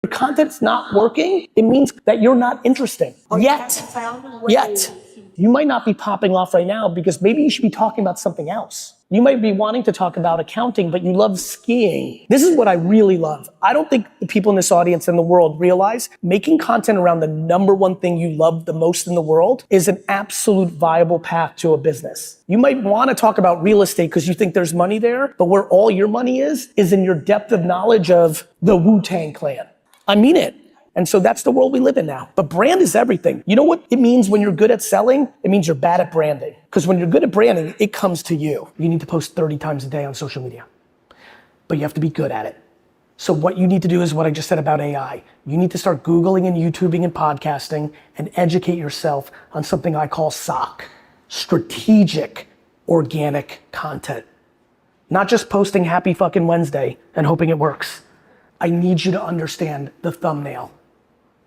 your content's not working, it means that you're not interesting. Yet. You might not be popping off right now because maybe you should be talking about something else. You might be wanting to talk about accounting, but you love skiing. This is what I really love. I don't think the people in this audience and the world realize making content around the number one thing you love the most in the world is an absolute viable path to a business. You might want to talk about real estate because you think there's money there, but where all your money is in your depth of knowledge of the Wu-Tang Clan. I mean it. And so that's the world we live in now. But brand is everything. You know what it means when you're good at selling? It means you're bad at branding. Because when you're good at branding, it comes to you. You need to post 30 times a day on social media. But you have to be good at it. So what you need to do is what I just said about AI. You need to start Googling and YouTubing and podcasting and educate yourself on something I call SOC, strategic organic content. Not just posting happy fucking Wednesday and hoping it works. I need you to understand the thumbnail,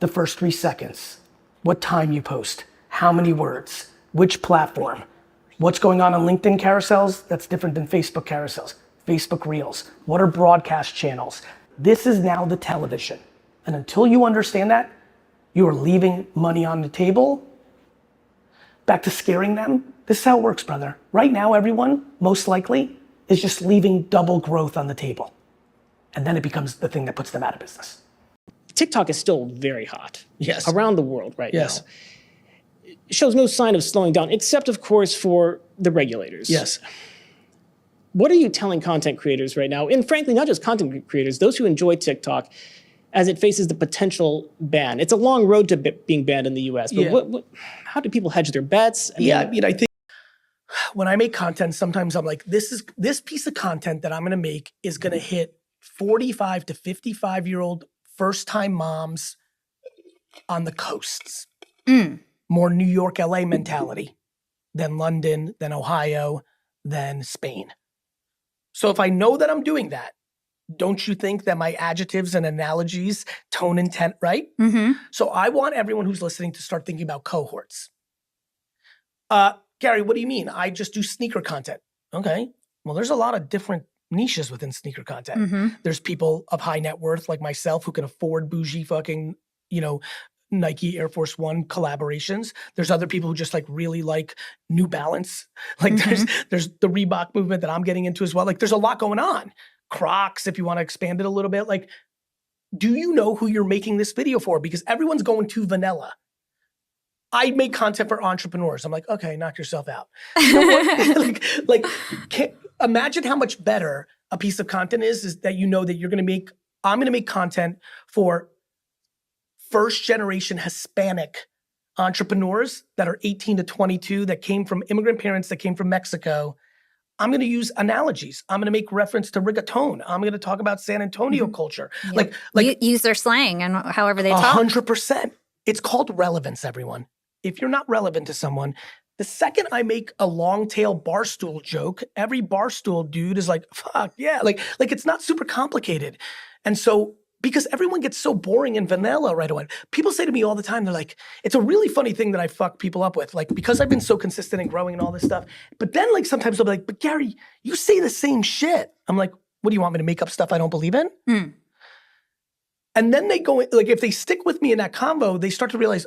the first 3 seconds, what time you post, how many words, which platform, what's going on LinkedIn carousels that's different than Facebook carousels, Facebook Reels, what are broadcast channels. This is now the television. And until you understand that, you are leaving money on the table. Back to scaring them, this is how it works, brother. Right now, everyone, most likely, is just leaving double growth on the table. And then it becomes the thing that puts them out of business. TikTok is still very hot. Yes. Around the world right yes. now. It shows no sign of slowing down, except of course for the regulators. Yes. What are you telling content creators right now? And frankly, not just content creators, those who enjoy TikTok as it faces the potential ban. It's a long road to being banned in the US, but how do people hedge their bets? I think when I make content, sometimes I'm like, this piece of content that I'm gonna make is gonna hit 45 to 55-year-old first-time moms on the coasts. More New York, LA mentality than London, than Ohio, than Spain. So if I know that I'm doing that, don't you think that my adjectives and analogies tone intent right? Mm-hmm. So I want everyone who's listening to start thinking about cohorts. Gary, what do you mean? I just do sneaker content. Okay, well, there's a lot of different niches within sneaker content. Mm-hmm. There's people of high net worth like myself who can afford bougie fucking, Nike Air Force One collaborations. There's other people who just like really like New Balance. Like there's the Reebok movement that I'm getting into as well. Like there's a lot going on. Crocs, if you want to expand it a little bit. Like, do you know who you're making this video for? Because everyone's going too vanilla. I make content for entrepreneurs. I'm like, okay, knock yourself out. You know what? Imagine how much better a piece of content is that you know that I'm gonna make content for first generation Hispanic entrepreneurs that are 18 to 22 that came from immigrant parents that came from Mexico. I'm gonna use analogies. I'm gonna make reference to reggaeton. I'm gonna talk about San Antonio culture. Yep. Like use their slang and however they talk. 100%. It's called relevance, everyone. If you're not relevant to someone, the second I make a long tail barstool joke, every barstool dude is like, fuck yeah. Like it's not super complicated. And so, because everyone gets so boring and vanilla right away. People say to me all the time, they're like, it's a really funny thing that I fuck people up with. Like, because I've been so consistent and growing and all this stuff. But then like sometimes they'll be like, but Gary, you say the same shit. I'm like, what do you want me to make up stuff I don't believe in? And then they go, like if they stick with me in that convo, they start to realize,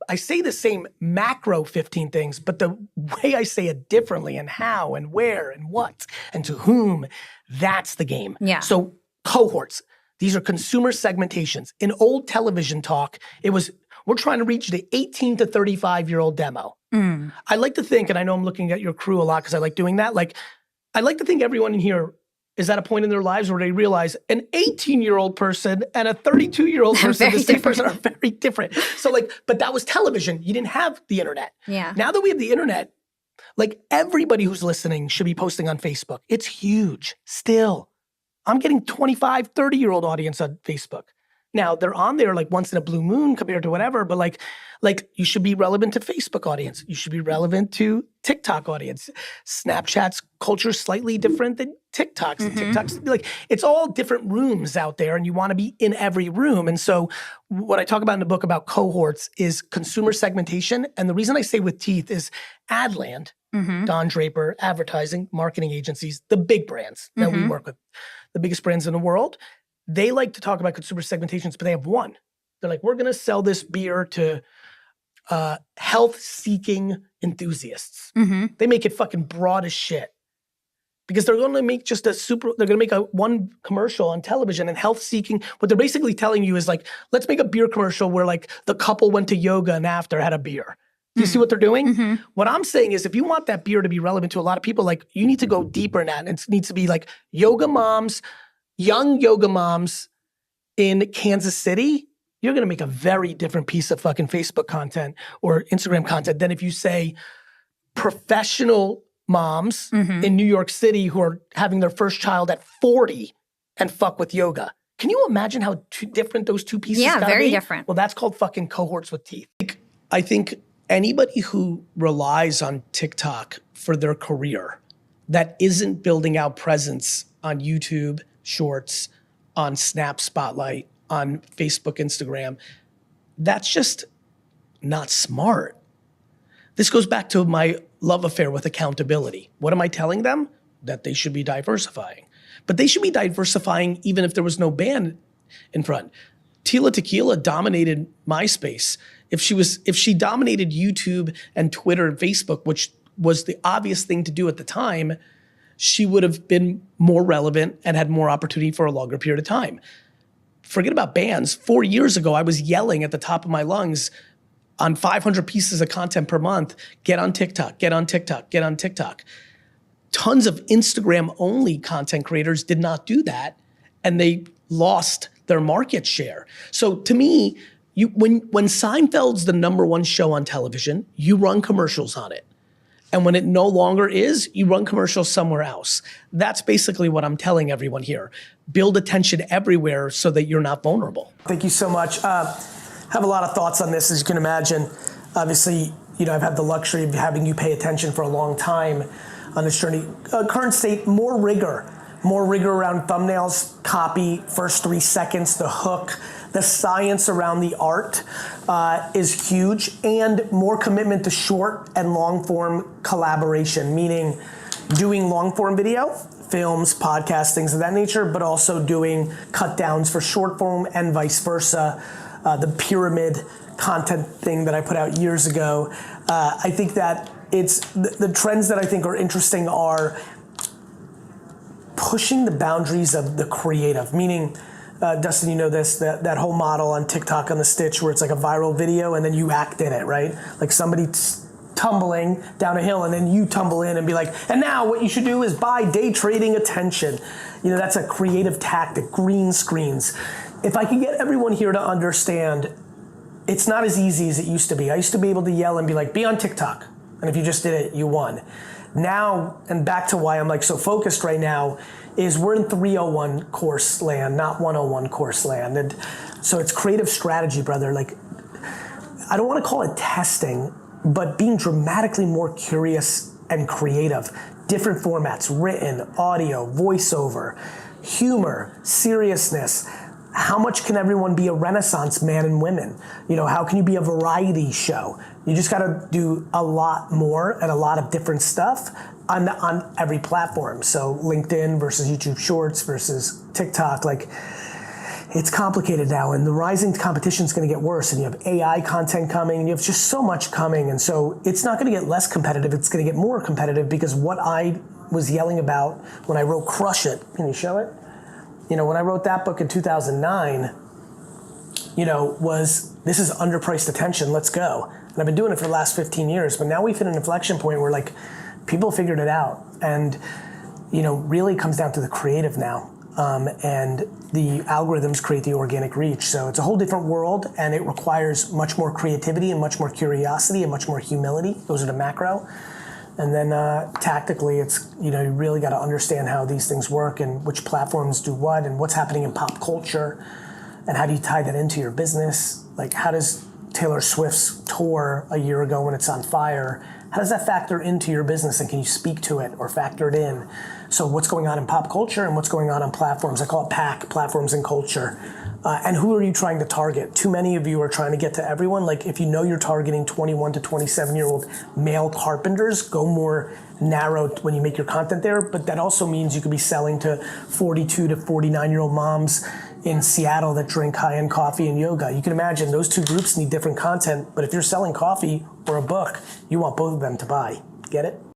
I say the same macro 15 things, but the way I say it differently and how and where and what and to whom, that's the game. Yeah. So cohorts, these are consumer segmentations. In old television talk, we're trying to reach the 18 to 35-year-old demo. I like to think, and I know I'm looking at your crew a lot because I like doing that. Like, I like to think everyone in here is at a point in their lives where they realize an 18-year-old person and a 32-year-old person, the same person, are very different. So but that was television. You didn't have the internet. Yeah. Now that we have the internet, like everybody who's listening should be posting on Facebook. It's huge still. I'm getting 25, 30-year-old audience on Facebook. Now they're on there like once in a blue moon compared to whatever, but like you should be relevant to Facebook audience. You should be relevant to TikTok audience. Snapchat's culture is slightly different than TikTok's. And TikTok's like, it's all different rooms out there and you want to be in every room. And so what I talk about in the book about cohorts is consumer segmentation. And the reason I say with teeth is Adland, Don Draper, advertising, marketing agencies, the big brands that we work with, the biggest brands in the world. they like to talk about consumer segmentations, but they have one. They're like, we're gonna sell this beer to health-seeking enthusiasts. They make it fucking broad as shit. Because they're gonna make they're gonna make one commercial on television, and health-seeking, what they're basically telling you is like, let's make a beer commercial where like the couple went to yoga and after had a beer. Do you see what they're doing? What I'm saying is if you want that beer to be relevant to a lot of people, like you need to go deeper in that. And it needs to be like yoga moms, young yoga moms in Kansas City. You're gonna make a very different piece of fucking Facebook content or Instagram content than if you say professional moms in New York City who are having their first child at 40 and fuck with yoga. Can you imagine how different those two pieces gotta be? Yeah, very different. Well, that's called fucking cohorts with teeth. I think anybody who relies on TikTok for their career that isn't building out presence on YouTube Shorts, on Snap Spotlight, on Facebook, Instagram, that's just not smart. This goes back to my love affair with accountability. What am I telling them? That they should be diversifying. But they should be diversifying even if there was no ban in front. Tila Tequila dominated MySpace. If she dominated YouTube and Twitter and Facebook, which was the obvious thing to do at the time, she would have been more relevant and had more opportunity for a longer period of time. Forget about bans. 4 years ago, I was yelling at the top of my lungs on 500 pieces of content per month, get on TikTok, get on TikTok, get on TikTok. Tons of Instagram-only content creators did not do that, and they lost their market share. So to me, when Seinfeld's the #1 show on television, you run commercials on it. And when it no longer is, you run commercials somewhere else. That's basically what I'm telling everyone here. Build attention everywhere so that you're not vulnerable. Thank you so much. Have a lot of thoughts on this, as you can imagine. Obviously, I've had the luxury of having you pay attention for a long time on this journey. Current state, more rigor around thumbnails, copy, first 3 seconds, the hook. The science around the art is huge, and more commitment to short and long form collaboration, meaning doing long form video, films, podcasts, things of that nature, but also doing cut downs for short form and vice versa. The pyramid content thing that I put out years ago. I think that it's the trends that I think are interesting are pushing the boundaries of the creative, meaning, Dustin, you know this, that whole model on TikTok on the Stitch where it's like a viral video and then you act in it, right? Like somebody tumbling down a hill and then you tumble in and be like, and now what you should do is buy day trading attention. That's a creative tactic, green screens. If I could get everyone here to understand, it's not as easy as it used to be. I used to be able to yell and be like, be on TikTok. And if you just did it, you won. Now, and back to why I'm like so focused right now, is we're in 301 course land, not 101 course land. And so it's creative strategy, brother. Like, I don't want to call it testing, but being dramatically more curious and creative. Different formats, written, audio, voiceover, humor, seriousness. How much can everyone be a Renaissance man and women? How can you be a variety show? You just gotta do a lot more and a lot of different stuff on every platform. So LinkedIn versus YouTube Shorts versus TikTok, like it's complicated now, and the rising competition is gonna get worse, and you have AI content coming, and you have just so much coming, and so it's not gonna get less competitive, it's gonna get more competitive, because what I was yelling about when I wrote Crush It, can you show it? When I wrote that book in 2009, was this is underpriced attention, let's go. And I've been doing it for the last 15 years, but now we've hit an inflection point where like people figured it out. And, really comes down to the creative now. And the algorithms create the organic reach. So it's a whole different world, and it requires much more creativity and much more curiosity and much more humility. Those are the macro. And then tactically, it's, you really got to understand how these things work and which platforms do what and what's happening in pop culture and how do you tie that into your business? Like, how does Taylor Swift's tour a year ago when it's on fire, how does that factor into your business, and can you speak to it or factor it in? So what's going on in pop culture and what's going on platforms? I call it PAC, platforms and culture. And who are you trying to target? Too many of you are trying to get to everyone. Like, if you're targeting 21 to 27-year-old male carpenters, go more narrow when you make your content there. But that also means you could be selling to 42 to 49-year-old moms, in Seattle that drink high-end coffee and yoga. You can imagine those two groups need different content, but if you're selling coffee or a book, you want both of them to buy. Get it?